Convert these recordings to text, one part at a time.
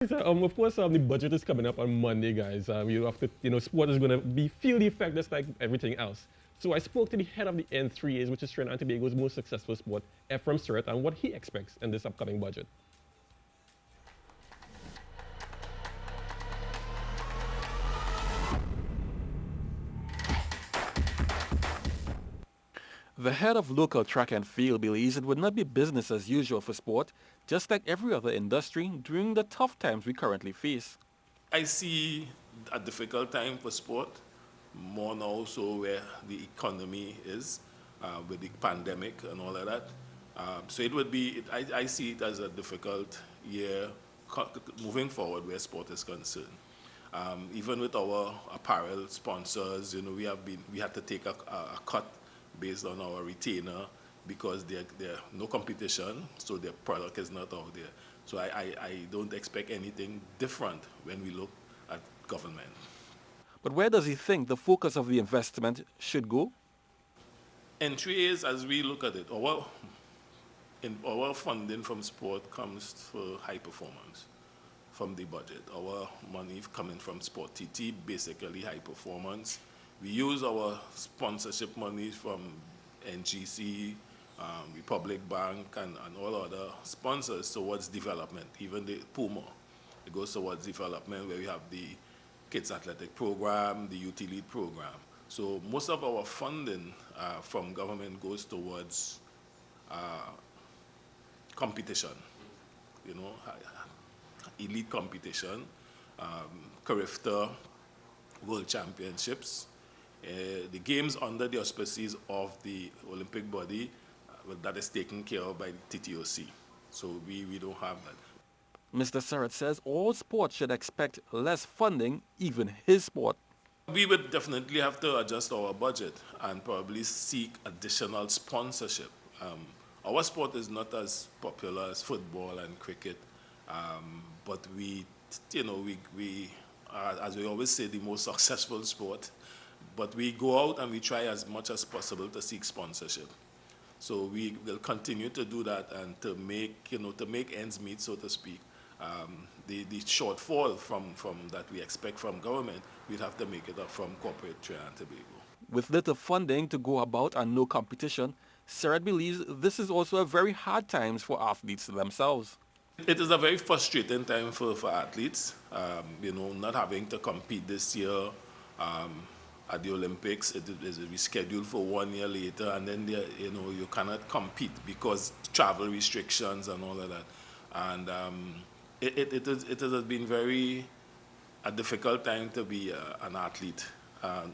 Of course, the budget is coming up on Monday, guys. You have to, sport is going to feel the effect just like everything else. So I spoke to the head of the N3As, which is Trinidad and Tobago's most successful sport, Ephraim Surratt, and what he expects in this upcoming budget. The head of local track and field believes it would not be business as usual for sport, just like every other industry during the tough times we currently face. I see a difficult time for sport, more now so where the economy is with the pandemic and all of that. So it would be, I see it as a difficult year moving forward where sport is concerned. Even with our apparel sponsors, we had to take a cut based on our retainer because there no competition, so their product is not out there. So I don't expect anything different when we look at government. But where does he think the focus of the investment should go? Entry is, as we look at it, our funding from sport comes for high performance from the budget. Our money coming from Sport TT, basically high performance. We use our sponsorship money from NGC, Republic Bank, and all other sponsors towards development, even the Puma. It goes towards development where we have the Kids Athletic Program, the Youth Elite Program. So most of our funding from government goes towards competition, elite competition, Carifta World Championships, the games under the auspices of the Olympic body that is taken care of by the TTOC. So we don't have that. Mr. Surratt says all sports should expect less funding, even his sport. We would definitely have to adjust our budget and probably seek additional sponsorship. Our sport is not as popular as football and cricket, but we are, as we always say, the most successful sport. But we go out and we try as much as possible to seek sponsorship. So we will continue to do that and to make ends meet, so to speak. The shortfall from that we expect from government, we'd have to make it up from corporate Trinidad and Tobago. With little funding to go about and no competition, Surratt believes this is also a very hard times for athletes themselves. It is a very frustrating time for athletes, not having to compete this year at the Olympics. It is rescheduled for 1 year later, and then you cannot compete because travel restrictions and all of that. And it has been a difficult time to be an athlete,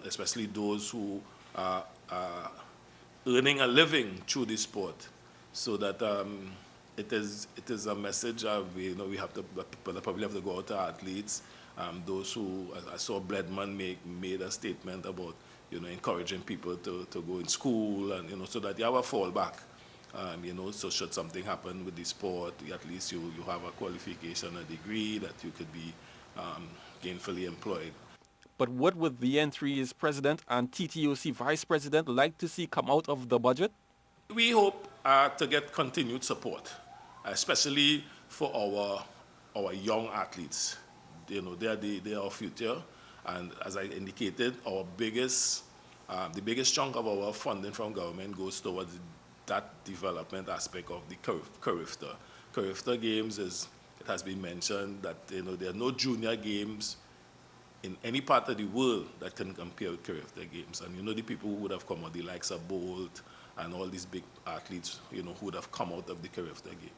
especially those who are earning a living through the sport. So that it is a message of, we have to, people probably have to go out to athletes. Those who, I saw Bledman made a statement about, encouraging people to go in school and, so that you have a fallback. So should something happen with the sport, at least you have a qualification, a degree that you could be gainfully employed. But what would the N3's president and TTOC vice president like to see come out of the budget? We hope to get continued support, especially for our young athletes. They are our future, and as I indicated, the biggest chunk of our funding from government goes towards that development aspect of the Carifta. Carifta Games it has been mentioned that there are no junior games in any part of the world that can compare with Carifta Games. And the people who would have come out, the likes of Bolt and all these big athletes, who would have come out of the Carifta game.